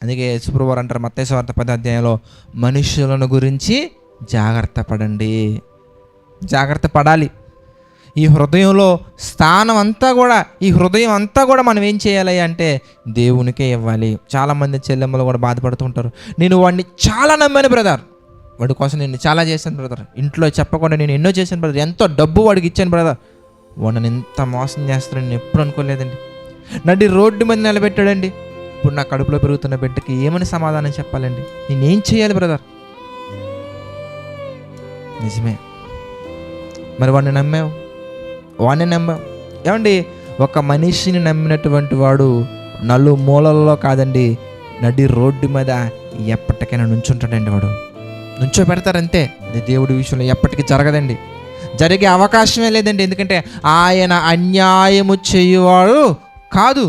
అందుకే యేసుప్రభువు వారు అంటారు మత్తయి సువార్త 10వ అధ్యాయంలో, మనుషులను గురించి జాగ్రత్త పడండి. జాగ్రత్త పడాలి. ఈ హృదయంలో స్థానం అంతా కూడా, ఈ హృదయం అంతా కూడా మనం ఏం చేయాలి అంటే దేవునికే ఇవ్వాలి. చాలామంది చెల్లెమ్మలు కూడా బాధపడుతుంటారు, నేను వాడిని చాలా నమ్మాను బ్రదర్, వాడి కోసం నేను చాలా చేశాను బ్రదర్, ఇంట్లో చెప్పకుండా నేను ఎన్నో చేశాను బ్రదర్, ఎంతో డబ్బు వాడికి ఇచ్చాను బ్రదర్, వాడిని ఎంత మోసం చేస్తాడని నేను ఎప్పుడు అనుకోలేదండి, నడి రోడ్డు మీద నిలబెట్టాడండి, ఇప్పుడు నా కడుపులో పెరుగుతున్న బిడ్డకి ఏమని సమాధానం చెప్పాలండి, నేనేం చేయాలి బ్రదర్? నిజమే, మరి వాడిని నమ్మావు, ఏమండి? ఒక మనిషిని నమ్మినటువంటి వాడు నలుమూలల్లో కాదండి, నడి రోడ్డు మీద ఎప్పటికైనా నుంచుంటాడండి. వాడు నుంచో పెడతారంతే. అది దేవుడి విషయంలో ఎప్పటికీ జరగదండి, జరిగే అవకాశమే లేదండి. ఎందుకంటే ఆయన అన్యాయము చేయువాడు కాదు.